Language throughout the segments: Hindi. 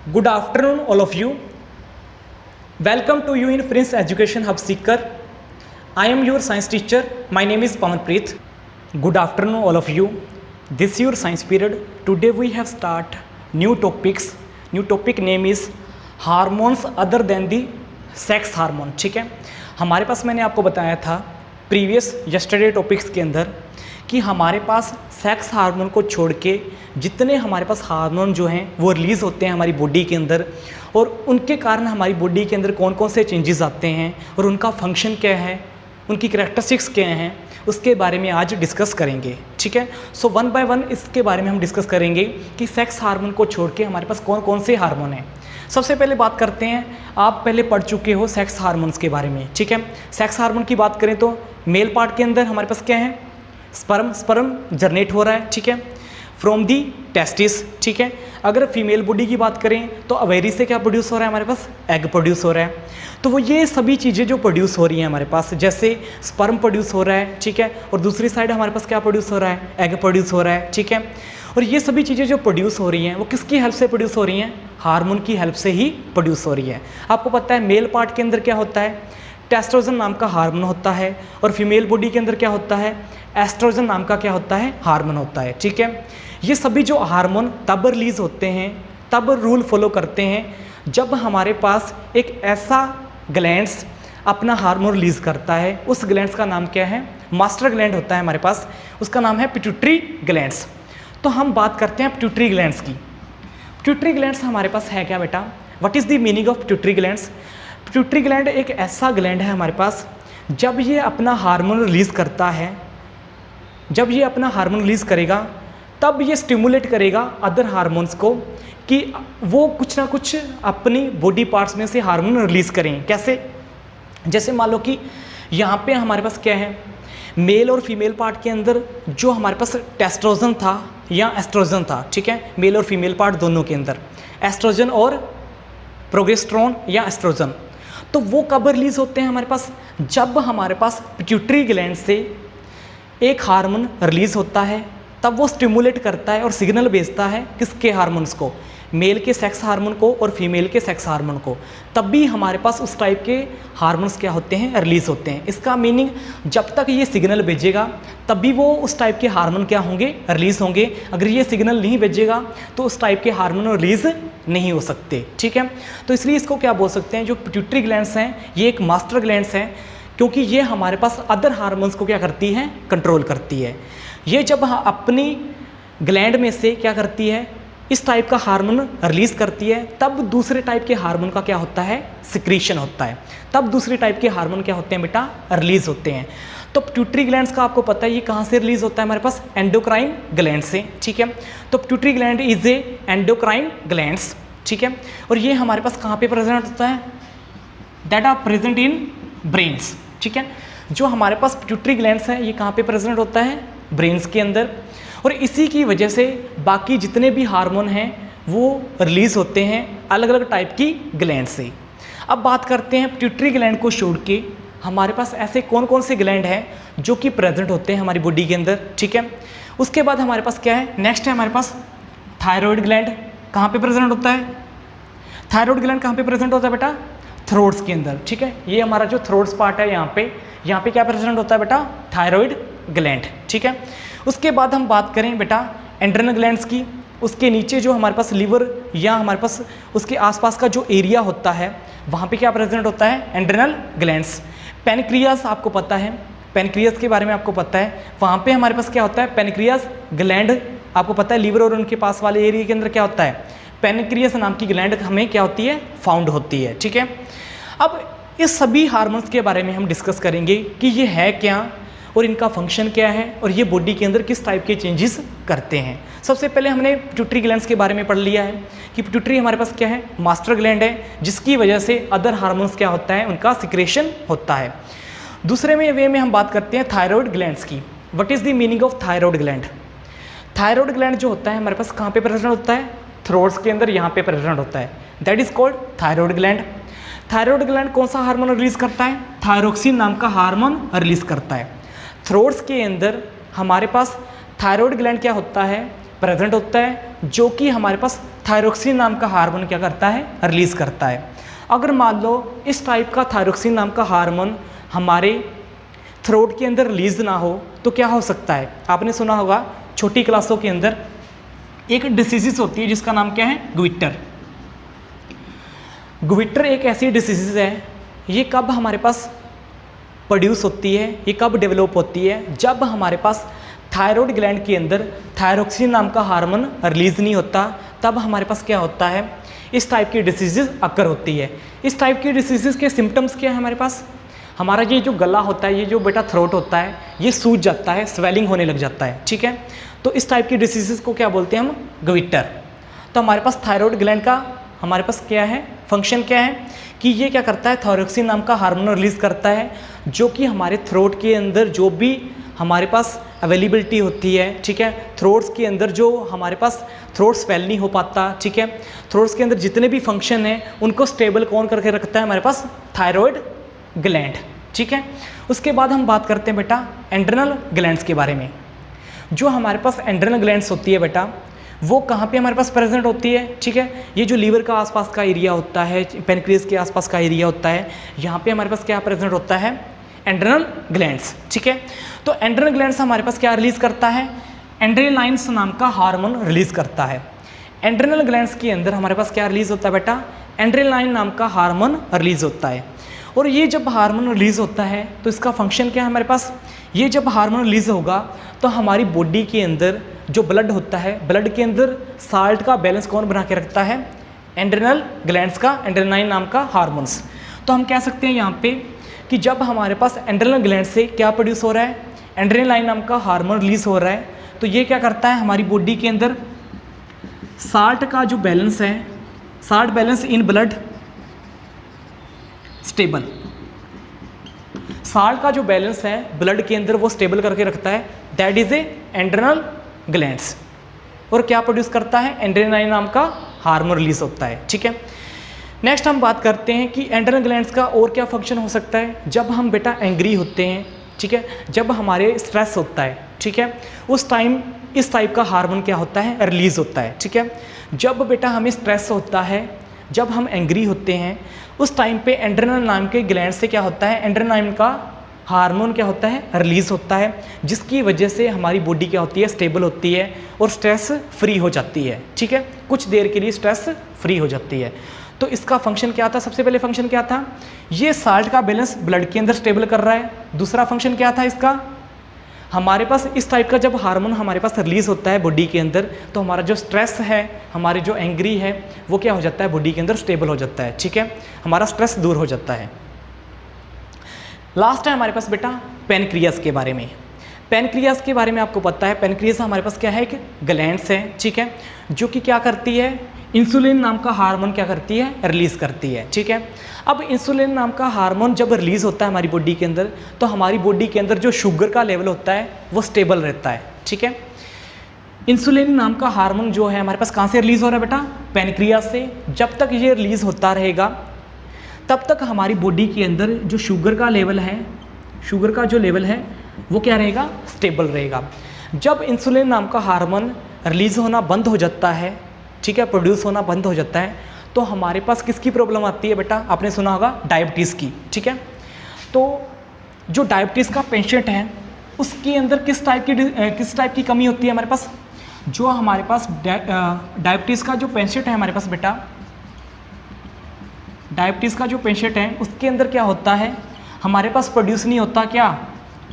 Good afternoon, all of you. Welcome to you in Prince Education Hub Seeker. I am your science teacher. My name is Pawanpreet. Good afternoon, all of you. This is your science period. Today we have start new topics. New topic name is hormones other than the sex hormone. ठीक है, हमारे पास मैंने आपको बताया था प्रीवियस यस्टरडे टॉपिक्स के अंदर कि हमारे पास सेक्स हार्मोन को छोड़ के जितने हमारे पास हार्मोन जो हैं वो रिलीज़ होते हैं हमारी बॉडी के अंदर, और उनके कारण हमारी बॉडी के अंदर कौन कौन से चेंजेस आते हैं और उनका फंक्शन क्या है, उनकी करैक्टरिस्टिक्स क्या हैं, उसके बारे में आज डिस्कस करेंगे। ठीक है, सो वन बाय वन इसके बारे में हम डिस्कस करेंगे कि सेक्स हार्मोन को छोड़ के हमारे पास कौन कौन से हार्मोन हैं। सबसे पहले बात करते हैं, आप पहले पढ़ चुके हो सेक्स हार्मोन्स के बारे में। ठीक है, सेक्स हार्मोन की बात करें तो मेल पार्ट के अंदर हमारे पास क्या है, स्पर्म जनरेट हो रहा है। ठीक है, फ्रॉम दी टेस्टिस। ठीक है, अगर फीमेल बॉडी की बात करें तो अवेरी से क्या प्रोड्यूस हो रहा है, हमारे पास एग प्रोड्यूस हो रहा है। तो वो ये सभी चीज़ें जो प्रोड्यूस हो रही हैं हमारे पास, जैसे स्पर्म प्रोड्यूस हो रहा है, ठीक है, और दूसरी साइड हमारे पास क्या प्रोड्यूस हो रहा है, एग प्रोड्यूस हो रहा है। ठीक है, और ये सभी चीज़ें जो प्रोड्यूस हो रही हैं वो किसकी हेल्प से प्रोड्यूस हो रही हैं, हार्मोन की हेल्प से ही प्रोड्यूस हो रही है। आपको पता है मेल पार्ट के अंदर क्या होता है, टेस्टोस्टेरोन नाम का हार्मोन होता है, और फीमेल बॉडी के अंदर क्या होता है, एस्ट्रोजन नाम का क्या होता है, हार्मोन होता है। ठीक है, ये सभी जो हार्मोन तब रिलीज होते हैं, तब रूल फॉलो करते हैं जब हमारे पास एक ऐसा ग्लैंड्स अपना हार्मोन रिलीज करता है। उस ग्लैंड्स का नाम क्या है, मास्टर ग्लैंड होता है हमारे पास, उसका नाम है पिट्यूटरी ग्लैंड्स। तो हम बात करते हैं पिट्यूटरी ग्लैंड्स की। पिट्यूटरी ग्लैंड्स हमारे पास है क्या बेटा, what is the meaning of pituitary glands. Pituitary gland एक ऐसा ग्लैंड है हमारे पास, जब ये अपना हार्मोन रिलीज करता है, जब ये अपना हार्मोन रिलीज करेगा तब ये स्टिमुलेट करेगा अदर हार्मोन्स को कि वो कुछ ना कुछ अपनी बॉडी पार्ट्स में से हार्मोन रिलीज करें। कैसे, जैसे मान लो कि यहाँ पे हमारे पास क्या है, मेल और फीमेल पार्ट के अंदर जो हमारे पास टेस्टोस्टेरोन था या एस्ट्रोजन था। ठीक है, मेल और फीमेल पार्ट दोनों के अंदर एस्ट्रोजन और प्रोजेस्टेरोन या एस्ट्रोजन, तो वो कब रिलीज होते हैं हमारे पास, जब हमारे पास पिट्यूटरी ग्लैंड से एक हार्मोन रिलीज होता है, तब वो स्टिमुलेट करता है और सिग्नल भेजता है किसके हार्मोन्स को, मेल के सेक्स हार्मोन को और फीमेल के सेक्स हार्मोन को, तब भी हमारे पास उस टाइप के हार्मोन्स क्या होते हैं, रिलीज होते हैं। इसका मीनिंग जब तक ये सिग्नल भेजेगा तब भी वो उस टाइप के हार्मोन क्या होंगे, रिलीज होंगे। अगर ये सिग्नल नहीं भेजेगा तो उस टाइप के हार्मोन रिलीज नहीं हो सकते। ठीक है, तो इसलिए इसको क्या बोल सकते हैं, जो पिट्यूटरी ग्लैंड्स हैं ये एक मास्टर ग्लैंड्स हैं, क्योंकि ये हमारे पास अदर हार्मोन्स को क्या करती हैं, कंट्रोल करती है। ये जब अपनी ग्लैंड में से क्या करती है, इस टाइप का हार्मोन रिलीज करती है, तब दूसरे टाइप के हार्मोन का क्या होता है, सिक्रीशन होता है, तब दूसरे टाइप के हार्मोन क्या होते हैं बेटा, रिलीज होते हैं। तो पिट्यूटरी ग्लैंड्स का आपको पता है ये कहाँ से रिलीज होता है, हमारे पास एंडोक्राइन ग्लैंड से। ठीक है, तो pituitary gland is a endocrine glands. ठीक है, और ये हमारे पास कहाँ पे प्रेजेंट होता है, that are present in brains. ठीक है, जो हमारे पास पिट्यूटरी ग्लैंड्स हैं ये कहाँ पे प्रेजेंट होता है, ब्रेन्स के अंदर, और इसी की वजह से बाकी जितने भी हार्मोन हैं वो रिलीज होते हैं अलग अलग टाइप की ग्लैंड से। अब बात करते हैं पिट्यूटरी ग्लैंड को छोड़ के हमारे पास ऐसे कौन कौन से ग्लैंड हैं जो कि प्रेजेंट होते हैं हमारी बॉडी के अंदर। ठीक है, उसके बाद हमारे पास क्या है, नेक्स्ट है हमारे पास थायराइड ग्लैंड। कहाँ पे प्रेजेंट होता है, थायराइड ग्लैंड कहाँ पे प्रेजेंट होता है बेटा, थ्रोट्स के अंदर। ठीक है, ये हमारा जो थ्रोट्स पार्ट है यहाँ पे क्या प्रेजेंट होता है बेटा, थायराइड ग्लैंड। ठीक है, उसके बाद हम बात करें बेटा एंड्रेनल ग्लैंड्स की, उसके नीचे जो हमारे पास लीवर या हमारे पास उसके आसपास का जो एरिया होता है वहाँ पे क्या प्रेजेंट होता है, एंड्रेनल ग्लैंड्स। पेनक्रियास आपको पता है, पेनक्रियास के बारे में आपको पता है, वहाँ पे हमारे पास क्या होता है, पेनक्रियास ग्लैंड आपको पता है, लीवर और उनके पास वाले एरिया के अंदर क्या होता है, पेनक्रियास नाम की ग्लैंड हमें क्या होती है, फाउंड होती है। ठीक है, अब इस सभी हार्मोन्स के बारे में हम डिस्कस करेंगे कि ये है क्या और इनका फंक्शन क्या है और ये बॉडी के अंदर किस टाइप के चेंजेस करते हैं। सबसे पहले हमने पिट्यूटरी ग्लैंड्स के बारे में पढ़ लिया है कि पिट्यूटरी हमारे पास क्या है, मास्टर ग्लैंड है, जिसकी वजह से अदर हार्मोन्स क्या होता है, उनका सिक्रेशन होता है। दूसरे वे में हम बात करते हैं थायराइड ग्लैंड्स की। What is the meaning of thyroid gland. Thyroid gland जो होता है हमारे पास कहाँ पे प्रेजेंट होता है, थ्रोट्स के अंदर यहाँ पे प्रेजेंट होता है, that is called thyroid gland. Thyroid gland कौन सा हार्मोन रिलीज करता है, थायरोक्सिन नाम का हार्मोन रिलीज करता है। थ्रोट्स के अंदर हमारे पास थायराइड ग्लैंड क्या होता है, प्रेजेंट होता है, जो कि हमारे पास थायरोक्सिन नाम का हार्मोन क्या करता है, रिलीज़ करता है। अगर मान लो इस टाइप का थायरोक्सिन नाम का हार्मोन हमारे थ्रोट के अंदर रिलीज ना हो तो क्या हो सकता है। आपने सुना होगा छोटी क्लासों के अंदर एक डिसीज़ होती है जिसका नाम क्या है, ग्विटर। ग्विटर एक ऐसी डिसीज़ है, ये कब हमारे पास प्रोड्यूस होती है, ये कब डेवलप होती है, जब हमारे पास थायराइड ग्लैंड के अंदर थायरोक्सिन नाम का हार्मोन रिलीज नहीं होता, तब हमारे पास क्या होता है, इस टाइप की डिसीज़ अकर होती है। इस टाइप की डिसीज़ के सिम्टम्स क्या है हमारे पास, हमारा ये जो गला होता है, ये जो बेटा थ्रोट होता है, ये सूज जाता है, स्वेलिंग होने लग जाता है, ठीक है। तो इस टाइप की डिसीज़ को क्या बोलते हैं हम, ग्विटर। तो हमारे पास थायराइड ग्लैंड का हमारे पास क्या है, फंक्शन क्या है कि ये क्या करता है, थायरोक्सिन नाम का हार्मोन रिलीज़ करता है, जो कि हमारे थ्रोट के अंदर जो भी हमारे पास अवेलेबिलिटी होती है, ठीक है, थ्रोट्स के अंदर जो हमारे पास थ्रोट स्वेल नहीं हो पाता, ठीक है, थ्रोट्स के अंदर जितने भी फंक्शन हैं उनको स्टेबल कौन करके रखता है, हमारे पास थायराइड ग्लैंड, ठीक है। उसके बाद हम बात करते हैं बेटा एंड्रेनल ग्लैंड्स के बारे में। जो हमारे पास एंड्रेनल ग्लैंड्स होती है बेटा, वो कहाँ पे हमारे पास प्रेजेंट होती है, ठीक है। ये जो लीवर का आसपास का एरिया होता है, पेनक्रियास के आसपास का एरिया होता है, यहाँ पे हमारे पास क्या प्रेजेंट होता है, एंड्रेनल ग्लैंड्स, ठीक है। तो एंड्रेनल ग्लैंड्स हमारे पास क्या रिलीज़ करता है, एंड्रेनाइन्स नाम का हार्मोन रिलीज़ करता है। एंड्रेनल ग्लैंड्स के अंदर हमारे पास क्या रिलीज़ होता है बेटा, एंड्रेनाइन नाम का हार्मोन रिलीज़ होता है। और ये जब हार्मोन रिलीज़ होता है तो इसका फंक्शन क्या है हमारे पास, ये जब हार्मोन रिलीज़ होगा तो हमारी बॉडी के अंदर जो ब्लड होता है, ब्लड के अंदर साल्ट का बैलेंस कौन बना के रखता है, एंड्रेनल ग्लैंड्स का एंड्रेनाइन नाम का हार्मोन्स। तो हम कह सकते हैं यहाँ पे कि जब हमारे पास एंड्रेनल ग्लैंड से क्या प्रोड्यूस हो रहा है, एंड्रेनाइन नाम का हार्मोन रिलीज़ हो रहा है, तो ये क्या करता है, हमारी बॉडी के अंदर साल्ट का जो बैलेंस है, salt balance in blood stable, salt का जो बैलेंस है ब्लड के अंदर वो स्टेबल करके रखता है, दैट इज ए एंड्रेनल ग्लैंड्स। और क्या प्रोड्यूस करता है, एंड्रेनाइन नाम का हार्मोन रिलीज होता है, ठीक है। नेक्स्ट हम बात करते हैं कि एंड्रेनल ग्लैंड्स का और क्या फंक्शन हो सकता है। जब हम बेटा एंग्री होते हैं, ठीक है, जब हमारे स्ट्रेस होता है, ठीक है, उस टाइम इस टाइप का हार्मोन क्या होता है, रिलीज होता है, ठीक है। जब बेटा हमें स्ट्रेस होता है, जब हम एंग्री होते हैं, उस टाइम पे एंड्रेनल नाम के ग्लैंड से क्या होता है, एंड्रेनाइन का हार्मोन क्या होता है, रिलीज होता है, जिसकी वजह से हमारी बॉडी क्या होती है, स्टेबल होती है और स्ट्रेस फ्री हो जाती है, ठीक है, कुछ देर के लिए स्ट्रेस फ्री हो जाती है। तो इसका फंक्शन क्या था, सबसे पहले फंक्शन क्या था, ये साल्ट का बैलेंस ब्लड के अंदर स्टेबल कर रहा है। दूसरा फंक्शन क्या था इसका, हमारे पास इस टाइप का जब हार्मोन हमारे पास रिलीज होता है बॉडी के अंदर, तो हमारा जो स्ट्रेस है, हमारे जो एंग्री है, वो क्या हो जाता है, बॉडी के अंदर स्टेबल हो जाता है, ठीक है, हमारा स्ट्रेस दूर हो जाता है। लास्ट है हमारे पास बेटा पेनक्रियास के बारे में। पेनक्रियास के बारे में आपको पता है, पेनक्रियास हमारे पास क्या है, एक ग्लैंड्स है, ठीक है, जो कि क्या करती है, इंसुलिन नाम का हार्मोन क्या करती है, रिलीज़ करती है, ठीक है। अब इंसुलिन नाम का हार्मोन जब रिलीज़ होता है हमारी बॉडी के अंदर, तो हमारी बॉडी के अंदर जो शुगर का लेवल होता है वो स्टेबल रहता है, ठीक है। इंसुलिन नाम का हार्मोन जो है हमारे पास कहाँ से रिलीज़ हो रहा है बेटा, पेनक्रियास से। जब तक ये रिलीज़ होता रहेगा तब तक हमारी बॉडी के अंदर जो शुगर का लेवल है, शुगर का जो लेवल है वो क्या रहेगा, स्टेबल रहेगा। जब इंसुलिन नाम का हार्मोन रिलीज़ होना बंद हो जाता है, ठीक है, प्रोड्यूस होना बंद हो जाता है, तो हमारे पास किसकी प्रॉब्लम आती है बेटा, आपने सुना होगा डायबिटीज़ की, ठीक है। तो जो डायबिटीज़ का पेशेंट है उसके अंदर किस टाइप की कमी होती है हमारे पास, जो हमारे पास डायबिटीज़ का जो पेशेंट है हमारे पास बेटा, डायबिटीज़ का जो पेशेंट है उसके अंदर क्या होता है, हमारे पास प्रोड्यूस नहीं होता क्या,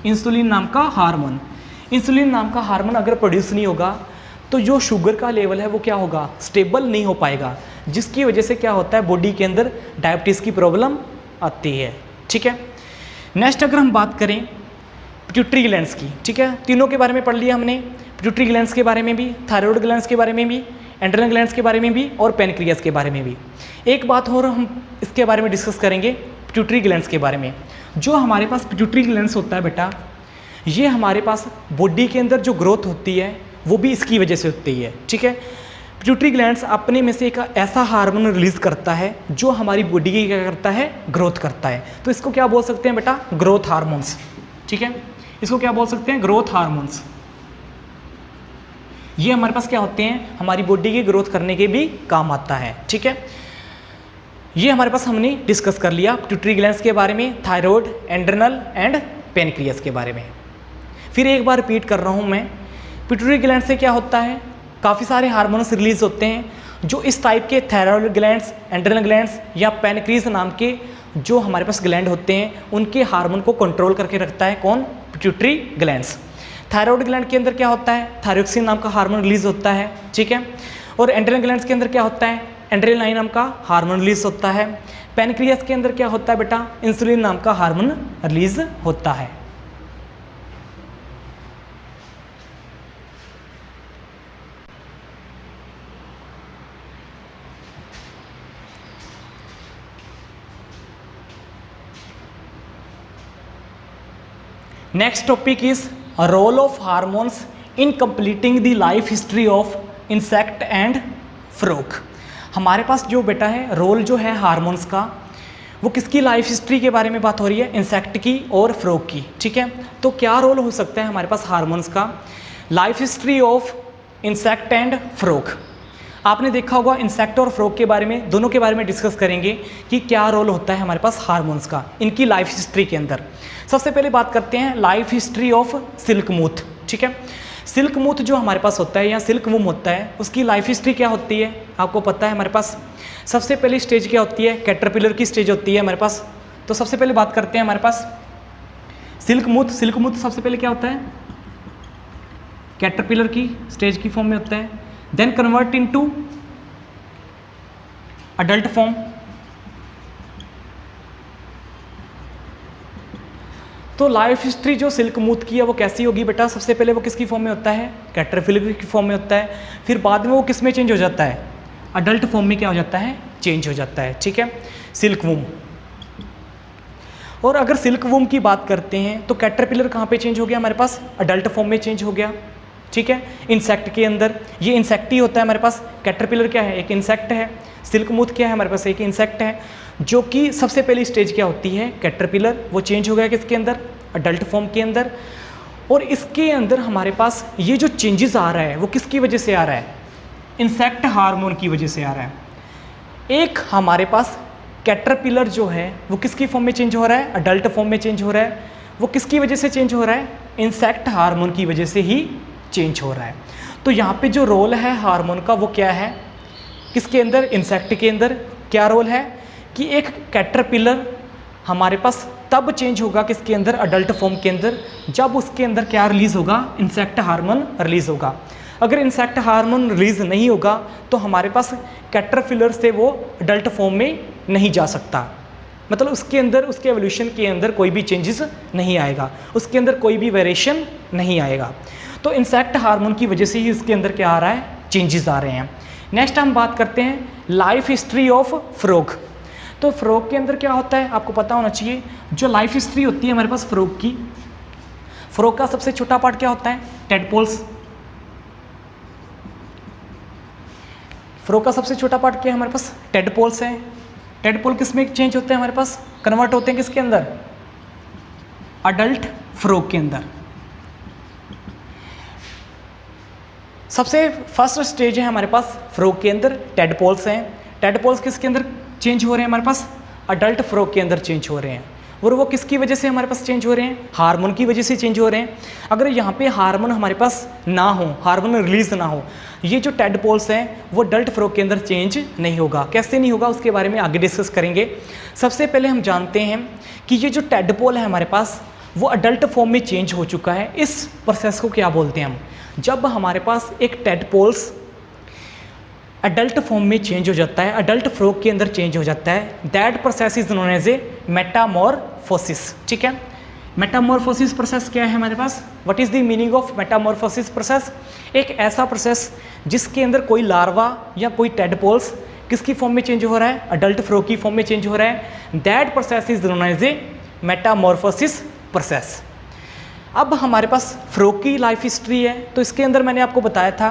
इंसुलिन नाम का हार्मोन। इंसुलिन नाम का हार्मोन अगर प्रोड्यूस नहीं होगा तो जो शुगर का लेवल है वो क्या होगा, स्टेबल नहीं हो पाएगा, जिसकी वजह से क्या होता है, बॉडी के अंदर डायबिटीज़ की प्रॉब्लम आती है, ठीक है। नेक्स्ट अगर हम बात करें पिट्यूटरी ग्लैंड्स की, ठीक है, तीनों के बारे में पढ़ लिया हमने, पिट्यूटरी ग्लैंड्स के बारे में भी, थायराइड ग्लैंड्स के बारे में भी, एंड्रेनल ग्लैंड्स के बारे में भी और पेनक्रियास के बारे में भी। एक बात और हम इसके बारे में डिस्कस करेंगे, पिट्यूटरी ग्लैंड्स के बारे में। जो हमारे पास पिट्यूटरी ग्लैंड्स होता है बेटा, ये हमारे पास बॉडी के अंदर जो ग्रोथ होती है वो भी इसकी वजह से होती है, ठीक है। पिट्यूटरी ग्लैंड्स अपने में से एक ऐसा हार्मोन रिलीज करता है जो हमारी बॉडी की क्या करता है, ग्रोथ करता है। तो इसको क्या बोल सकते हैं बेटा, ग्रोथ हार्मोन्स, ठीक है, इसको क्या बोल सकते हैं, ग्रोथ हार्मोन्स। ये हमारे पास क्या होते हैं, हमारी बॉडी की ग्रोथ करने के भी काम आता है। ठीक है, ये हमारे पास हमने डिस्कस कर लिया पिट्यूटरी ग्लैंड्स के बारे में, थायराइड, एड्रिनल एंड पैनक्रियास के बारे में। फिर एक बार रिपीट कर रहा हूँ मैं, पिट्यूटरी ग्लैंड से क्या होता है, काफ़ी सारे हार्मोन्स रिलीज होते हैं जो इस टाइप के थायराइड ग्लैंड्स, एड्रिनल ग्लैंड्स या पैनक्रियास नाम के जो हमारे पास ग्लैंड होते हैं उनके हार्मोन को कंट्रोल करके रखता है। कौन? Pituitary glands. थायराइड ग्लैंड के अंदर क्या होता है, थायरोक्सिन नाम का हार्मोन रिलीज होता है। ठीक है, और एड्रिनल ग्लैंड्स के अंदर क्या होता है, एड्रेनालाइन नाम का हार्मोन रिलीज होता है। पैनक्रियास के अंदर क्या होता है बेटा, इंसुलिन नाम का हार्मोन रिलीज होता है। Next topic is role of hormones in completing the life history of insect and frog. हमारे पास जो बेटा है रोल जो है हार्मोन्स का, वो किसकी लाइफ हिस्ट्री के बारे में बात हो रही है, इंसेक्ट की और फ्रॉग की। ठीक है, तो क्या रोल हो सकता है हमारे पास हार्मोन्स का life history of insect and frog. आपने देखा होगा इंसेक्ट और फ्रॉग के बारे में, दोनों के बारे में डिस्कस करेंगे कि क्या रोल होता है हमारे पास हार्मोन्स का इनकी लाइफ हिस्ट्री के अंदर। सबसे पहले बात करते हैं लाइफ हिस्ट्री ऑफ सिल्कमूथ। ठीक है, सिल्कमूथ जो हमारे पास होता है या सिल्कवूम होता है, उसकी लाइफ हिस्ट्री क्या होती है आपको पता है हमारे पास। सबसे पहली स्टेज क्या होती है, कैटरपिलर की स्टेज होती है हमारे पास। तो सबसे पहले बात करते हैं हमारे पास सिल्कमूथ। सिल्कमूथ सबसे पहले क्या होता है, कैटरपिलर की स्टेज की फॉर्म में होता है, then convert into adult form. तो लाइफ हिस्ट्री जो सिल्कमूथ की है वो कैसी होगी बेटा, सबसे पहले वो किसकी फॉर्म में होता है, कैटरपिलर की फॉर्म में होता है। फिर बाद में वो किस में चेंज हो जाता है, अडल्ट फॉर्म में क्या हो जाता है, चेंज हो जाता है। ठीक है, सिल्कवूम। और अगर सिल्कवूम की बात करते हैं तो कैटरपिलर कहाँ पे चेंज हो गया हमारे पास, अडल्ट फॉर्म में चेंज हो गया। ठीक है, इंसेक्ट के अंदर ये इंसेक्ट ही होता है हमारे पास। कैटरपिलर क्या है, एक इंसेक्ट है। सिल्कमूथ क्या है हमारे पास, एक इंसेक्ट है। जो कि सबसे पहली स्टेज क्या होती है, कैटरपिलर, वो चेंज हो गया किसके अंदर, अडल्ट फॉर्म के अंदर। और इसके अंदर हमारे पास ये जो चेंजेस आ रहा है वो किसकी वजह से आ रहा है, इंसेक्ट हार्मोन की वजह से आ रहा है। एक हमारे पास कैटरपिलर जो है वो किसकी फॉर्म में चेंज हो रहा है, अडल्ट फॉर्म में चेंज हो रहा है। वो किसकी वजह से चेंज हो रहा है, इंसेक्ट हार्मोन की वजह से ही चेंज हो रहा है। तो यहाँ पे जो रोल है हार्मोन का वो क्या है, किसके अंदर, इंसेक्ट के अंदर। क्या रोल है कि एक कैटरपिलर हमारे पास तब चेंज होगा किसके अंदर, अडल्ट फॉर्म के अंदर, जब उसके अंदर क्या रिलीज होगा, इंसेक्ट हार्मोन रिलीज होगा। अगर इंसेक्ट हार्मोन रिलीज नहीं होगा तो हमारे पास कैटरपिलर से वो अडल्ट फॉर्म में नहीं जा सकता। मतलब उसके अंदर, उसके एवोल्यूशन के अंदर कोई भी चेंजेस नहीं आएगा, उसके अंदर कोई भी वेरिएशन नहीं आएगा। तो इंसेक्ट हार्मोन की वजह से ही उसके अंदर क्या आ रहा है, चेंजेस आ रहे हैं। नेक्स्ट हम बात करते हैं लाइफ हिस्ट्री ऑफ फ्रॉग। तो फ्रॉग के अंदर क्या होता है आपको पता होना चाहिए। जो लाइफ हिस्ट्री होती है हमारे पास फ्रॉग की, फ्रॉग का सबसे छोटा पार्ट क्या होता है, टेडपोल्स। फ्रॉग का सबसे छोटा पार्ट क्या है हमारे पास, टेडपोल्स है। टेडपोल किस में चेंज होते हैं हमारे पास, कन्वर्ट होते हैं किसके अंदर, अडल्ट फ्रॉग के अंदर। सबसे फर्स्ट स्टेज है हमारे पास फ्रॉग के अंदर, टेडपोल्स हैं। टेडपोल्स किसके अंदर चेंज हो रहे हैं हमारे पास, अडल्ट फ्रॉग के अंदर चेंज हो रहे हैं। और वो किसकी वजह से हमारे पास चेंज हो रहे हैं, हार्मोन की वजह से चेंज हो रहे हैं। अगर यहाँ पे हार्मोन हमारे पास ना हो, हार्मोन रिलीज ना हो, ये जो टेडपोल्स हैं वो अडल्ट फ्रॉग के अंदर चेंज नहीं होगा। कैसे नहीं होगा उसके बारे में आगे डिस्कस करेंगे। सबसे पहले हम जानते हैं कि ये जो टेडपोल है हमारे पास वो अडल्ट फॉर्म में चेंज हो चुका है। इस प्रोसेस को क्या बोलते हैं हम, जब हमारे पास एक टेडपोल्स अडल्ट फॉर्म में चेंज हो जाता है, अडल्ट फ्रॉग के अंदर चेंज हो जाता है, that process is known as a metamorphosis. ठीक है, मेटामॉर्फोसिस प्रोसेस क्या है हमारे पास, what is the meaning of metamorphosis process. एक ऐसा प्रोसेस जिसके अंदर कोई लार्वा या कोई टेडपोल्स किसकी फॉर्म में चेंज हो रहा है, अडल्ट फ्रॉग की फॉर्म में चेंज हो रहा है, that process is known as a metamorphosis process. अब हमारे पास फ्रॉग की लाइफ हिस्ट्री है, तो इसके अंदर मैंने आपको बताया था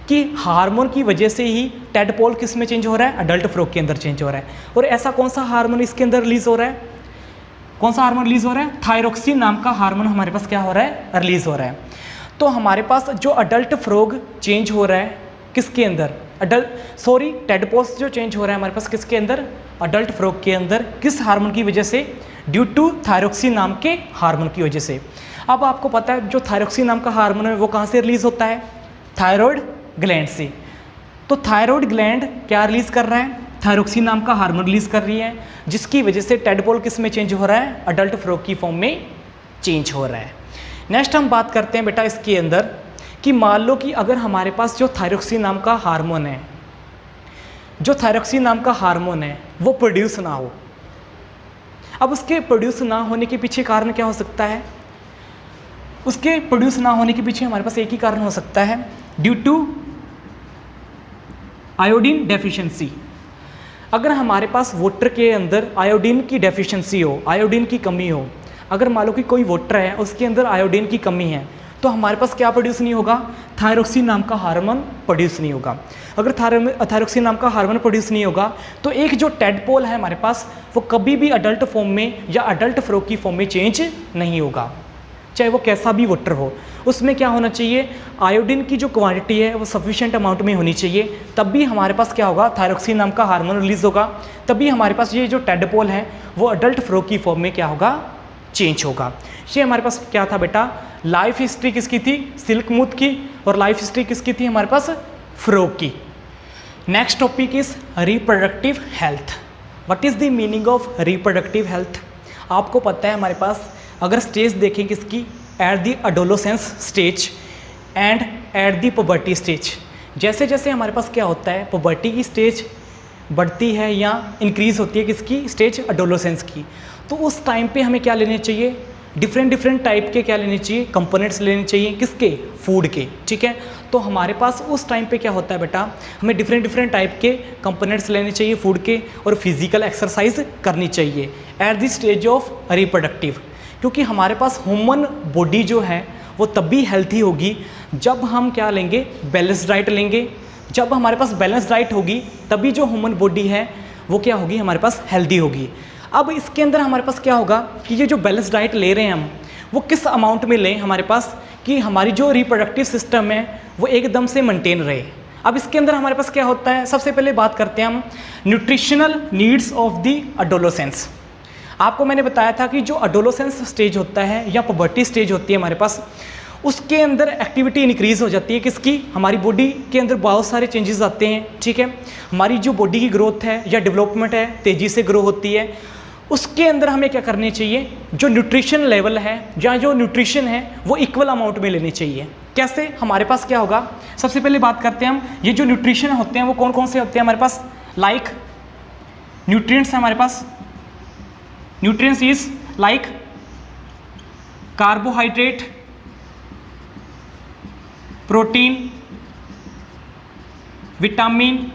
कि हार्मोन की वजह से ही टेडपोल किस में चेंज हो रहा है, अडल्ट फ्रॉग के अंदर चेंज हो रहा है। और ऐसा कौन सा हार्मोन इसके अंदर रिलीज हो रहा है, कौन सा हार्मोन रिलीज हो रहा है, थायरोक्सिन नाम का हार्मोन हमारे पास क्या हो रहा है, रिलीज हो रहा है। तो हमारे पास जो अडल्ट फ्रॉग चेंज हो रहा है किसके अंदर, टेडपोल्स जो चेंज हो रहा है हमारे पास किसके अंदर, अडल्ट फ्रॉग के अंदर, किस हार्मोन की वजह से, ड्यू टू थायरोक्सिन नाम के हार्मोन की वजह से। अब आपको पता है जो थायरोक्सिन नाम का हार्मोन है वो कहाँ से रिलीज होता है, थायराइड ग्लैंड से। तो थायराइड ग्लैंड क्या रिलीज कर रहा है, थायरोक्सिन नाम का हार्मोन रिलीज कर रही है, जिसकी वजह से टेडपोल किस में चेंज हो रहा है, अडल्ट फ्रॉग की फॉर्म में चेंज हो रहा है। नेक्स्ट हम बात करते हैं बेटा इसके अंदर कि मान लो कि अगर हमारे पास जो थायरोक्सिन नाम का हार्मोन है, जो थायरोक्सिन नाम का हार्मोन है वो प्रोड्यूस ना हो। अब उसके प्रोड्यूस ना होने के पीछे कारण क्या हो सकता है, उसके प्रोड्यूस ना होने के पीछे हमारे पास एक ही कारण हो सकता है, ड्यू टू आयोडीन डेफिशिएंसी। अगर हमारे पास वाटर के अंदर आयोडीन की डेफिशिएंसी हो, आयोडीन की कमी हो, अगर मान लो कि कोई वाटर है उसके अंदर आयोडीन की कमी है, तो हमारे पास क्या प्रोड्यूस नहीं होगा, थायरोक्सिन नाम का हार्मोन प्रोड्यूस नहीं होगा। अगर थायरोक्सिन नाम का हार्मोन प्रोड्यूस नहीं होगा तो एक जो टेडपोल है हमारे पास वो कभी भी अडल्ट फॉर्म में या अडल्ट फ्रॉग की फॉर्म में चेंज नहीं होगा, चाहे वो कैसा भी वाटर हो। उसमें क्या होना चाहिए, आयोडीन की जो क्वांटिटी है वो सफिशिएंट अमाउंट में होनी चाहिए, तब भी हमारे पास क्या होगा, थायरोक्सिन नाम का हार्मोन रिलीज होगा, तभी हमारे पास ये जो टेडपोल है वो अडल्ट फ्रॉग की फॉर्म में क्या होगा, चेंज होगा। ये हमारे पास क्या था बेटा, लाइफ हिस्ट्री किसकी थी, सिल्कमुथ की, और लाइफ हिस्ट्री किसकी थी हमारे पास, फ्रॉग की। Next topic is reproductive health. What is the meaning of reproductive health. आपको पता है हमारे पास अगर स्टेज देखें किसकी, at the adolescence stage and at the puberty stage. जैसे जैसे हमारे पास क्या होता है, पुबर्टी की स्टेज बढ़ती है या इंक्रीज़ होती है किसकी स्टेज, एडोलेसेंस की, तो उस टाइम पे हमें क्या लेने चाहिए, डिफरेंट टाइप के क्या लेने चाहिए, कंपोनेंट्स लेने चाहिए, किसके, फूड के। ठीक है, तो हमारे पास उस टाइम पे क्या होता है बेटा, हमें डिफरेंट टाइप के कंपोनेंट्स लेने चाहिए फूड के, और फिजिकल एक्सरसाइज करनी चाहिए eight the stage of reproductive. क्योंकि हमारे पास ह्यूमन बॉडी जो है वो तब भी हेल्थी होगी जब हम क्या लेंगे, बैलेंस डाइट लेंगे। जब हमारे पास बैलेंस डाइट होगी तभी जो ह्यूमन बॉडी है वो क्या होगी, हमारे पास हेल्दी होगी। अब इसके अंदर हमारे पास क्या होगा कि ये जो बैलेंस डाइट ले रहे हैं हम, वो किस अमाउंट में लें हमारे पास, कि हमारी जो रिप्रोडक्टिव सिस्टम है वो एकदम से मेंटेन रहे। अब इसके अंदर हमारे पास क्या होता है, सबसे पहले बात करते हैं हम nutritional needs of the adolescence. आपको मैंने बताया था कि जो एडोलेसेंस स्टेज होता है या पुबर्टी स्टेज होती है हमारे पास, उसके अंदर एक्टिविटी इंक्रीज़ हो जाती है किसकी, हमारी बॉडी के अंदर बहुत सारे चेंजेस आते हैं। ठीक है, हमारी जो बॉडी की ग्रोथ है या डेवलपमेंट है तेज़ी से ग्रो होती है। उसके अंदर हमें क्या करनी चाहिए, जो न्यूट्रिशन लेवल है या जो न्यूट्रिशन है वो इक्वल अमाउंट में लेनी चाहिए। कैसे, हमारे पास क्या होगा, सबसे पहले बात करते हैं हम, ये जो न्यूट्रिशन होते हैं वो कौन कौन से होते हैं हमारे पास, लाइक न्यूट्रिएंट्स है हमारे पास, nutrients is like carbohydrate, protein, vitamin,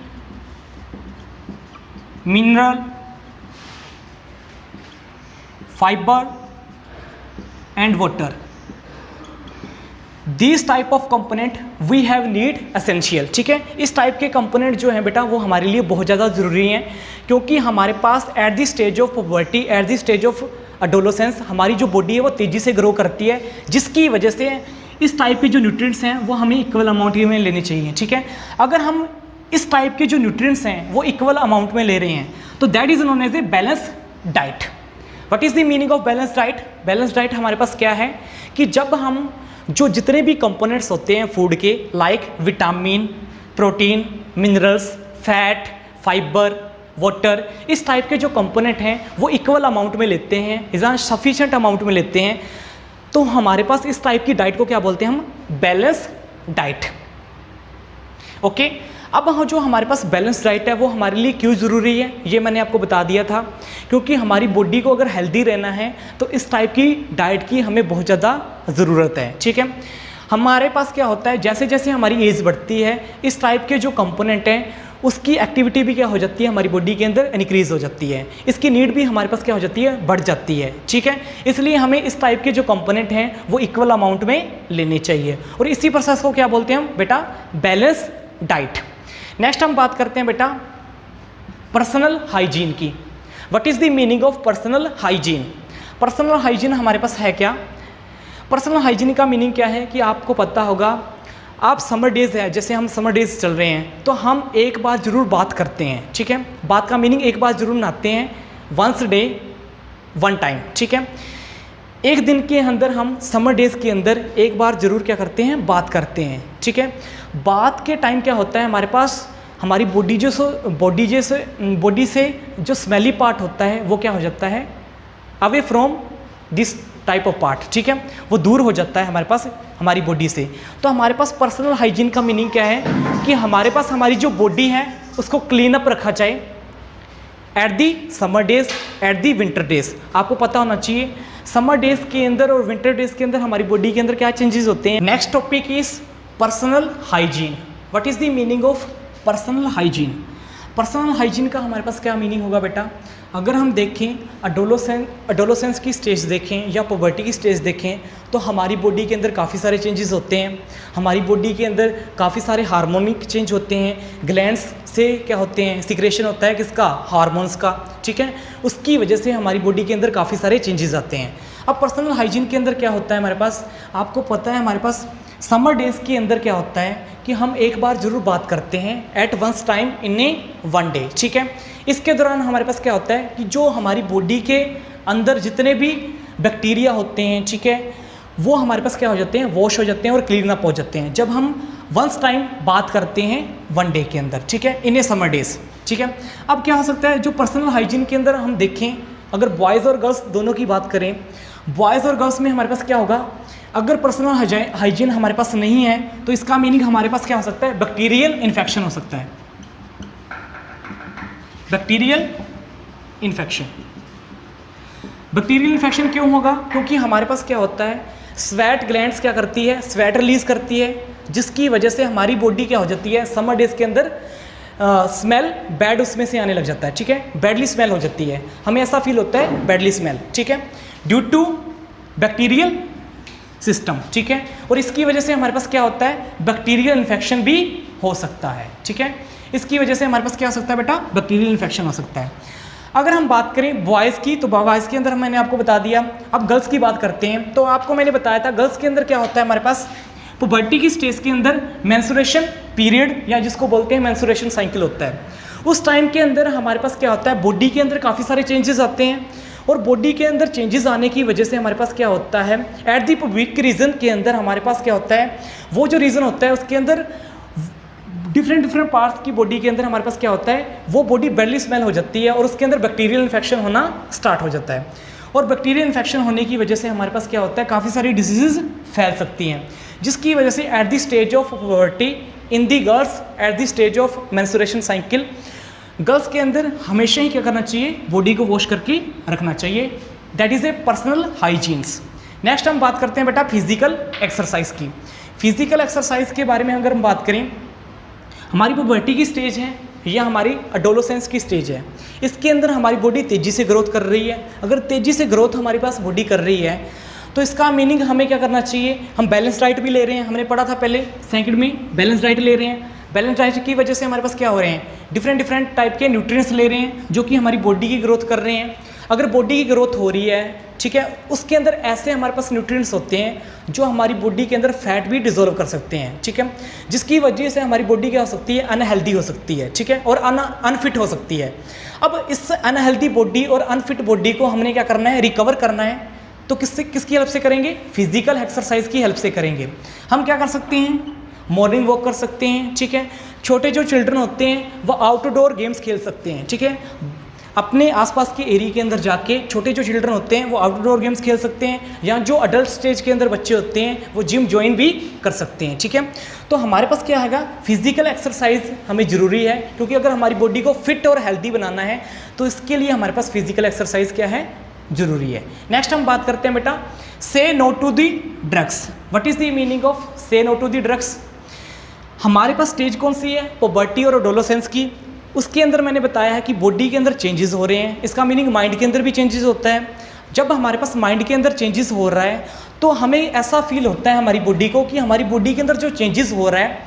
mineral, fibre and water. This type of component we have need essential. ठीक है, इस टाइप के कंपोनेंट जो हैं बेटा वो हमारे लिए बहुत ज़्यादा ज़रूरी हैं, क्योंकि हमारे पास at the stage of puberty, at the stage of adolescence हमारी जो बॉडी है वो तेज़ी से ग्रो करती है, जिसकी वजह से इस टाइप के जो न्यूट्रिएंट्स हैं वो हमें इक्वल अमाउंट में लेने चाहिए। ठीक है, अगर हम इस टाइप के जो न्यूट्रिएंट्स हैं वो इक्वल अमाउंट में ले रहे हैं तो that is known as a balance diet. What is the meaning of balance diet. Balance diet हमारे पास क्या है कि जब हम जो जितने भी कंपोनेंट्स होते हैं फूड के, like vitamin, protein, minerals, fat, fibre, water, इस टाइप के जो कंपोनेंट हैं वो इक्वल अमाउंट में लेते हैं, इज़ा सफिशिएंट अमाउंट में लेते हैं, तो हमारे पास इस टाइप की डाइट को क्या बोलते हैं हम, बैलेंस डाइट। ओके, अब जो हमारे पास बैलेंस डाइट है वो हमारे लिए क्यों ज़रूरी है, ये मैंने आपको बता दिया था, क्योंकि हमारी बॉडी को अगर हेल्दी रहना है तो इस टाइप की डाइट की हमें बहुत ज़्यादा ज़रूरत है। ठीक है, हमारे पास क्या होता है, जैसे जैसे हमारी एज बढ़ती है इस टाइप के जो कंपोनेंट हैं उसकी एक्टिविटी भी क्या हो जाती है, हमारी बॉडी के अंदर इनक्रीज़ हो जाती है, इसकी नीड भी हमारे पास क्या हो जाती है, बढ़ जाती है। ठीक है, इसलिए हमें इस टाइप के जो कंपोनेंट हैं वो इक्वल अमाउंट में लेने चाहिए, और इसी प्रोसेस को क्या बोलते हैं हम बेटा, बैलेंस डाइट। नेक्स्ट हम बात करते हैं बेटा पर्सनल हाइजीन की। What is the meaning of personal hygiene. Personal hygiene हमारे पास है क्या, पर्सनल हाइजीन का मीनिंग क्या है कि आपको पता होगा, आप समर डेज़ है, जैसे हम समर डेज़ चल रहे हैं तो हम एक बार ज़रूर बात करते हैं, ठीक है। बात का मीनिंग एक बार ज़रूर नहाते हैं, वंस डे वन टाइम, ठीक है। एक दिन के अंदर हम समर डेज़ के अंदर एक बार ज़रूर क्या करते हैं, बात करते हैं, ठीक है। बात के टाइम क्या होता है, हमारे पास हमारी बॉडी से जो स्मेली पार्ट होता है वो क्या हो जाता है, away from this type of part, ठीक है, वो दूर हो जाता है हमारे पास हमारी बॉडी से। तो हमारे पास पर्सनल हाइजीन का मीनिंग क्या है कि हमारे पास हमारी जो बॉडी है उसको क्लीन अप रखा जाए at the summer days, at the winter days. आपको पता होना चाहिए समर डेज के अंदर और विंटर डेज के अंदर हमारी बॉडी के अंदर क्या चेंजेस होते हैं। Next topic is personal hygiene. What is the meaning of personal hygiene? Personal hygiene का हमारे पास क्या मीनिंग होगा बेटा? अगर हम देखें अडोलोसेंस की स्टेज देखें या पुबर्टी की स्टेज देखें तो हमारी बॉडी के अंदर काफ़ी सारे चेंजेस होते हैं। हमारी बॉडी के अंदर काफ़ी सारे हार्मोनिक चेंज होते हैं, ग्लैंड्स से क्या होते हैं, सिक्रेशन होता है किसका, हार्मोन्स का, ठीक है। उसकी वजह से हमारी बॉडी के अंदर काफ़ी सारे चेंजेस आते हैं। अब पर्सनल हाइजीन के अंदर क्या होता है हमारे पास, आपको पता है हमारे पास समर डेज़ के अंदर क्या होता है कि हम एक बार ज़रूर बात करते हैं at once time in a one day, ठीक है। इसके दौरान हमारे पास क्या होता है कि जो हमारी बॉडी के अंदर जितने भी बैक्टीरिया होते हैं, ठीक है, वो हमारे पास क्या हो जाते हैं, वॉश हो जाते हैं और क्लीन अप हो जाते हैं जब हम वंस टाइम बात करते हैं वन डे के अंदर, ठीक है, इन ए समर डेज, ठीक है। अब क्या हो सकता है, जो पर्सनल हाइजीन के अंदर हम देखें, अगर बॉयज़ और गर्ल्स दोनों की बात करें, बॉयज़ और गर्ल्स में हमारे पास क्या होगा, अगर पर्सनल हाइजीन हमारे पास नहीं है तो इसका मीनिंग हमारे पास क्या हो सकता है, बैक्टीरियल इन्फेक्शन हो सकता है। बैक्टीरियल इन्फेक्शन, बैक्टीरियल इन्फेक्शन क्यों होगा? क्योंकि हमारे पास क्या होता है, स्वेट ग्लैंड्स क्या करती है, स्वेट रिलीज करती है, जिसकी वजह से हमारी बॉडी क्या हो जाती है, समर डेज के अंदर स्मेल बैड उसमें से आने लग जाता है, ठीक है, बैडली स्मेल हो जाती है, हमें ऐसा फील होता है बैडली स्मेल, ठीक है, ड्यू टू बैक्टीरियल सिस्टम, ठीक है। और इसकी वजह से हमारे पास क्या होता है, बैक्टीरियल इन्फेक्शन भी हो सकता है, ठीक है। इसकी वजह से हमारे पास क्या हो सकता है बेटा, बैक्टीरियल इन्फेक्शन हो सकता है। अगर हम बात करें बॉयज़ की तो बॉयज़ के अंदर मैंने आपको बता दिया। अब गर्ल्स की बात करते हैं तो आपको मैंने बताया था गर्ल्स के अंदर क्या होता है, हमारे पास पुबर्टी की स्टेज के अंदर मेंस्ट्रुएशन पीरियड या जिसको बोलते हैं मेंस्ट्रुएशन साइकिल होता है। उस टाइम के अंदर हमारे पास क्या होता है, बॉडी के अंदर काफ़ी सारे चेंजेस आते हैं और बॉडी के अंदर चेंजेस आने की वजह से हमारे पास क्या होता है, एट दी पुबिक रीजन के अंदर हमारे पास क्या होता है, वो जो रीजन होता है उसके अंदर डिफरेंट पार्ट्स की बॉडी के अंदर हमारे पास क्या होता है, वो बॉडी बैडली स्मेल हो जाती है और उसके अंदर बैक्टीरियल इन्फेक्शन होना स्टार्ट हो जाता है। और बैक्टीरियल इन्फेक्शन होने की वजह से हमारे पास क्या होता है, काफ़ी सारी डिजीज़ फैल सकती हैं, जिसकी वजह से eight the stage of puberty in the girls, eight the stage of menstruation cycle, girls के अंदर हमेशा ही क्या करना चाहिए, बॉडी को वॉश करके रखना चाहिए। That is a personal hygienes. Next हम बात करते हैं बेटा फिजिकल एक्सरसाइज की। फिजिकल एक्सरसाइज के बारे में अगर हम बात करें, हमारी पुबर्टी की स्टेज है या हमारी अडोलोसेंस की स्टेज है, इसके अंदर हमारी बॉडी तेज़ी से ग्रोथ कर रही है। अगर तेज़ी से ग्रोथ हमारे पास बॉडी कर रही है तो इसका मीनिंग हमें क्या करना चाहिए, हम बैलेंस डाइट भी ले रहे हैं, हमने पढ़ा था पहले सेकंड में, बैलेंस डाइट ले रहे हैं। बैलेंस डाइट की वजह से हमारे पास क्या हो रहे हैं, डिफरेंट टाइप के न्यूट्रिएंट्स ले रहे हैं जो कि हमारी बॉडी की ग्रोथ कर रहे हैं। अगर बॉडी की ग्रोथ हो रही है, ठीक है, उसके अंदर ऐसे हमारे पास न्यूट्रिएंट्स होते हैं जो हमारी बॉडी के अंदर फैट भी डिजोल्व कर सकते हैं, ठीक है, जिसकी वजह से हमारी बॉडी क्या हो सकती है, अनहेल्दी हो सकती है, ठीक है, और अनफिट हो सकती है। अब इस अनहेल्दी बॉडी और अनफिट बॉडी को हमने क्या करना है, रिकवर करना है, तो किसकी हेल्प से करेंगे, फिजिकल एक्सरसाइज की हेल्प से करेंगे। हम क्या कर सकते हैं, मॉर्निंग वॉक कर सकते हैं, ठीक है। छोटे जो चिल्ड्रन होते हैं वो आउटडोर गेम्स खेल सकते हैं, ठीक है, अपने आसपास के एरिया के अंदर जाके छोटे जो चिल्ड्रन होते हैं वो आउटडोर गेम्स खेल सकते हैं, या जो अडल्ट स्टेज के अंदर बच्चे होते हैं वो जिम ज्वाइन भी कर सकते हैं, ठीक है। तो हमारे पास क्या है, फिजिकल एक्सरसाइज हमें ज़रूरी है, क्योंकि अगर हमारी बॉडी को फिट और हेल्दी बनाना है तो इसके लिए हमारे पास फिजिकल एक्सरसाइज क्या है, ज़रूरी है। नेक्स्ट हम बात करते हैं बेटा say no to the drugs. What is the meaning of say no to the drugs? हमारे पास स्टेज कौन सी है, पुबर्टी और एडोलेसेंस की। उसके अंदर मैंने बताया है कि बॉडी के अंदर चेंजेस हो रहे हैं, इसका मीनिंग माइंड के अंदर भी चेंजेस होता है। जब हमारे पास माइंड के अंदर चेंजेस हो रहा है तो हमें ऐसा फील होता है हमारी बॉडी को कि हमारी बॉडी के अंदर जो चेंजेस हो रहा है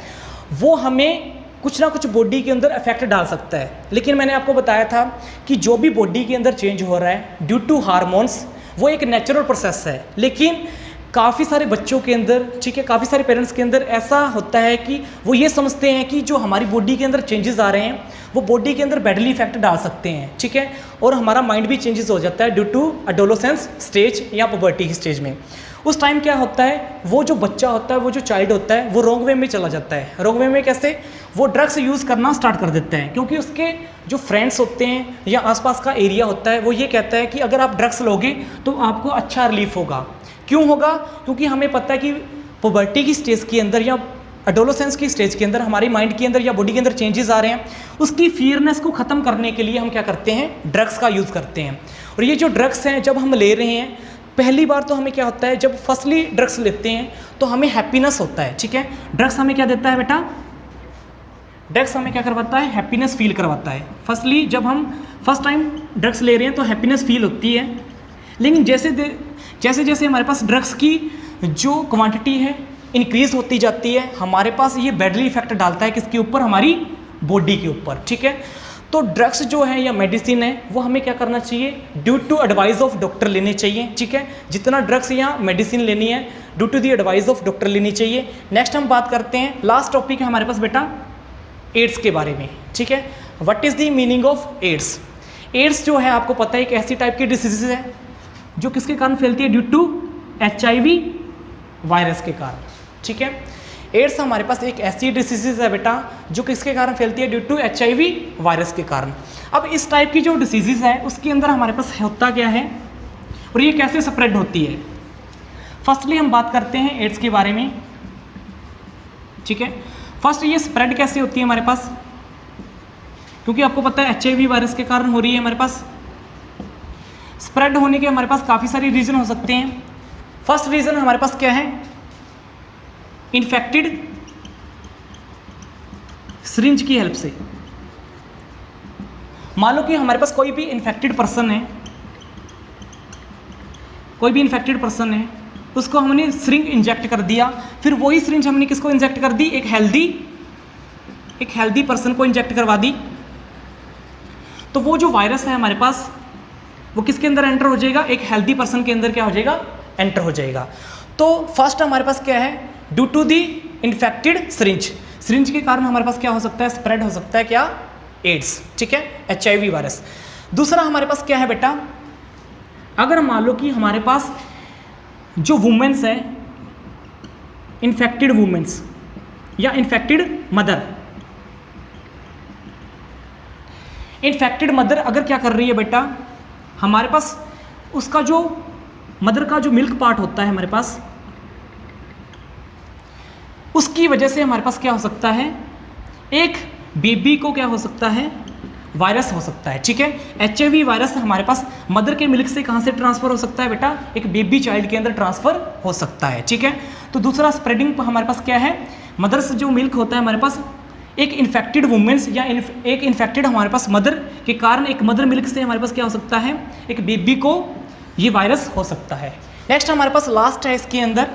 वो हमें कुछ ना कुछ बॉडी के अंदर इफेक्ट डाल सकता है। लेकिन मैंने आपको बताया था कि जो भी बॉडी के अंदर चेंज हो रहा है ड्यू टू हार्मोन्स, वो एक नेचुरल प्रोसेस है, लेकिन काफ़ी सारे बच्चों के अंदर, ठीक है, काफ़ी सारे पेरेंट्स के अंदर ऐसा होता है कि वो ये समझते हैं कि जो हमारी बॉडी के अंदर चेंजेस आ रहे हैं वो बॉडी के अंदर बैडली इफेक्ट डाल सकते हैं, ठीक है, और हमारा माइंड भी चेंजेस हो जाता है ड्यू टू एडोलेसेंस स्टेज या पुबर्टी की स्टेज में। उस टाइम क्या होता है, वो जो बच्चा होता है, वो जो चाइल्ड होता है, वो रॉन्ग वे में चला जाता है। रॉन्ग वे में कैसे? वो ड्रग्स यूज़ करना स्टार्ट कर देता है, क्योंकि उसके जो फ्रेंड्स होते हैं या आसपास का एरिया होता है वो ये कहता है कि अगर आप ड्रग्स लोगे तो आपको अच्छा रिलीफ होगा। क्यों होगा? क्योंकि हमें पता है कि पुबर्टी की स्टेज के अंदर या एडोलेसेंस की स्टेज के अंदर हमारी माइंड के अंदर या बॉडी के अंदर चेंजेस आ रहे हैं। उसकी फियरनेस को ख़त्म करने के लिए हम क्या करते हैं? ड्रग्स का यूज़ करते हैं। और ये जो ड्रग्स हैं जब हम ले रहे हैं, पहली बार तो हमें क्या होता है, जब फर्स्टली ड्रग्स लेते हैं तो हमें हैप्पीनेस होता है, ठीक है। ड्रग्स हमें क्या देता है बेटा? ड्रग्स हमें क्या करवाता है? हैप्पीनेस फील करवाता है। फर्स्टली जब हम फर्स्ट टाइम ड्रग्स ले रहे हैं तो हैप्पीनेस फील होती है, लेकिन जैसे जैसे हमारे पास ड्रग्स की जो क्वांटिटी है इंक्रीज होती जाती है, हमारे पास ये बैडली इफेक्ट डालता है किसके ऊपर? हमारी बॉडी के ऊपर, ठीक है। तो ड्रग्स जो है या मेडिसिन है वो हमें क्या करना चाहिए? Due to advice of doctor लेने चाहिए, ठीक है। जितना ड्रग्स या मेडिसिन लेनी है due to the advice of doctor लेनी चाहिए। नेक्स्ट हम बात करते हैं, लास्ट टॉपिक है हमारे पास बेटा एड्स के बारे में, ठीक है। What is the meaning of AIDS? AIDS जो है आपको पता है एक ऐसी टाइप की डिसीज है जो किसके कारण फैलती है? ड्यू टू HIV वायरस के कारण, ठीक है। एड्स हमारे पास एक ऐसी डिसीज़ है बेटा जो किसके कारण फैलती है? ड्यू टू HIV वायरस के कारण। अब इस टाइप की जो डिसीज़ है उसके अंदर हमारे पास होता क्या है और ये कैसे स्प्रेड होती है? फर्स्टली हम बात करते हैं एड्स के बारे में, ठीक है। फर्स्ट ये स्प्रेड कैसे होती है हमारे पास? क्योंकि आपको पता है HIV वायरस के कारण हो रही है हमारे पास। स्प्रेड होने के हमारे पास काफ़ी सारे रीज़न हो सकते हैं। फर्स्ट रीज़न हमारे पास क्या है? इन्फेक्टेड सिरिंज की हेल्प से। मान लो कि हमारे पास कोई भी इन्फेक्टेड पर्सन है, उसको हमने सिरिंज इंजेक्ट कर दिया, फिर वही सिरिंज हमने किसको इंजेक्ट कर दी? एक हेल्दी पर्सन को इंजेक्ट करवा दी। तो वो जो वायरस है हमारे पास वो किसके अंदर एंटर हो जाएगा? एक हेल्दी पर्सन के अंदर क्या हो जाएगा? एंटर हो जाएगा। तो फर्स्ट हमारे पास क्या है? Due to the infected syringe के कारण हमारे पास क्या हो सकता है? स्प्रेड हो सकता है क्या? एड्स, ठीक है, HIV वायरस। दूसरा हमारे पास क्या है बेटा? अगर मान लो कि हमारे पास जो वुमेन्स है, इन्फेक्टेड वुमेन्स या इन्फेक्टेड मदर अगर क्या कर रही है बेटा, हमारे पास उसका जो मदर का जो मिल्क पार्ट होता है हमारे पास, उसकी वजह से हमारे पास क्या हो सकता है? एक बेबी को क्या हो सकता है? वायरस हो सकता है, ठीक है। HIV वायरस हमारे पास मदर के मिल्क से कहाँ से ट्रांसफ़र हो सकता है बेटा? एक बेबी चाइल्ड के अंदर ट्रांसफ़र हो सकता है, ठीक है। तो दूसरा स्प्रेडिंग हमारे पास क्या है? मदर से जो मिल्क होता है हमारे पास, एक इन्फेक्टेड वुमेन्स या एक इन्फेक्टेड हमारे पास मदर के कारण एक मदर मिल्क से हमारे पास क्या हो सकता है? एक बेबी को ये वायरस हो सकता है। नेक्स्ट हमारे पास लास्ट है इसके अंदर,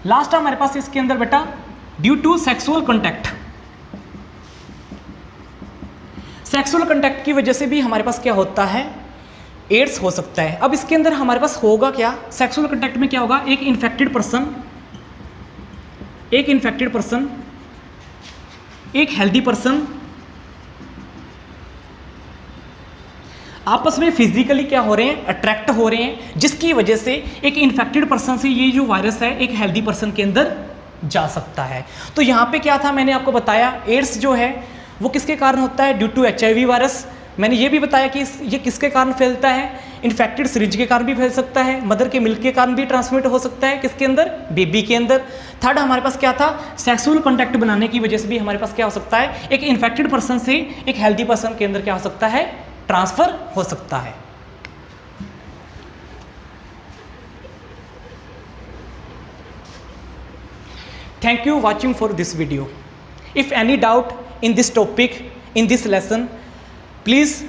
लास्ट हमारे पास इसके अंदर बेटा due to sexual contact. Sexual contact की वजह से भी हमारे पास क्या होता है? एड्स हो सकता है। अब इसके अंदर हमारे पास होगा क्या? सेक्सुअल कॉन्टैक्ट में क्या होगा? एक इन्फेक्टेड पर्सन, एक हेल्दी पर्सन आपस में फिजिकली क्या हो रहे हैं? अट्रैक्ट हो रहे हैं, जिसकी वजह से एक इन्फेक्टेड पर्सन से ये जो वायरस है एक हेल्दी पर्सन के अंदर जा सकता है। तो यहाँ पे क्या था, मैंने आपको बताया एड्स जो है वो किसके कारण होता है? Due to HIV virus. मैंने ये भी बताया कि ये किसके कारण फैलता है? इन्फेक्टेड सिरिंज के कारण भी फैल सकता है, मदर के मिल्क के कारण भी ट्रांसमिट हो सकता है, किसके अंदर? बेबी के अंदर। थर्ड हमारे पास क्या था? सेक्सुअल कॉन्टैक्ट बनाने की वजह से भी हमारे पास क्या हो सकता है? एक इन्फेक्टेड पर्सन से एक हेल्दी पर्सन के अंदर क्या हो सकता है? ट्रांसफर हो सकता है। Thank you watching for this video. If any doubt in this topic, in this lesson, please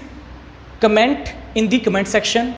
comment in the comment section.